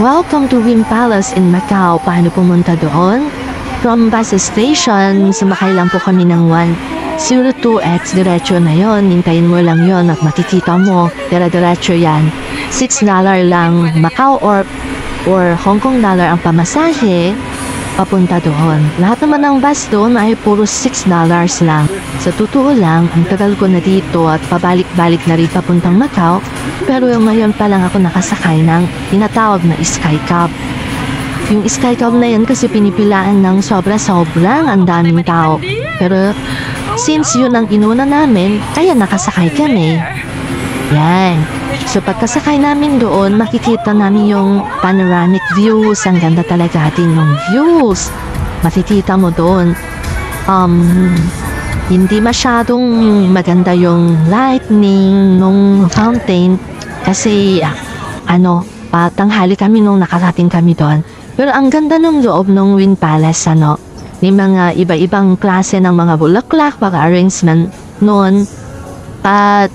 Welcome to Win Palace in Macau. Paano pumunta doon? From bus station, sumakay lang po kami ng 102X. Diretso na yon. Hintayin mo lang yon at makikita mo. Diretso yan. $6 lang Macau or Hong Kong dollar ang pamasahe papunta doon. Lahat naman ng bus doon ay puro $6 lang. Sa totoo lang, ang tagal ko na dito at pabalik-balik na rin papuntang Macau, pero ngayon pa lang ako nakasakay ng tinatawag na Skycab. Yung Skycab na yan kasi pinipilaan ng sobra-sobrang ang daming tao. Pero since yun ang inuna namin, kaya nakasakay kami. Yan. So pagkasakay namin doon, makikita namin yung panoramic views. Ang ganda talaga din yung views. Makikita mo doon. Hindi masyadong maganda yung lightning nung fountain kasi patanghali kami nung nakarating kami doon. Pero ang ganda ng loob ng Win Palace, may mga iba-ibang klase ng mga bulaklak, mga arrangement noon. At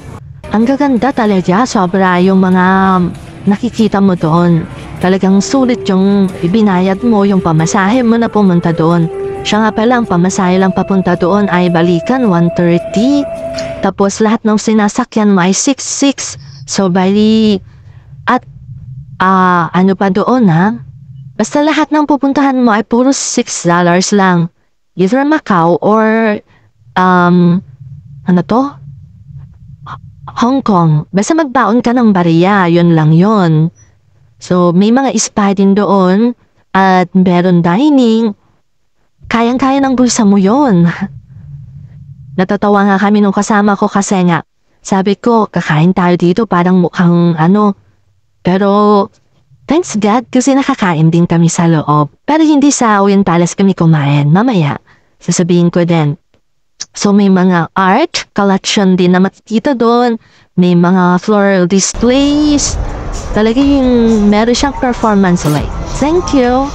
ang gaganda talaga, sobra yung mga nakikita mo doon. Talagang sulit yung ibinayad mo, yung pamasahe mo na pumunta doon. Siya nga pala, ang pamasahe lang papunta doon ay balikan, 130. Tapos lahat ng sinasakyan mo ay 66. So, bali, at ano pa doon basta lahat ng pupuntahan mo ay puro $6 lang. Either Macau or, Hong Kong. Basta magbaon ka ng bariya, yun lang yun. So, may mga spa din doon at meron dining. Kayang-kaya ng bulsa mo yun. Natatawa nga kami nung kasama ko kasi nga, sabi ko, kakain tayo dito parang mukhang Pero, thanks God kasi nakakain din kami sa loob. Pero hindi sa Win Palace kami kumain. Mamaya, sasabihin ko din. So, may mga art collection din na makikita doon. May mga floral displays. Talaga yung meron siyang performance like. Thank you!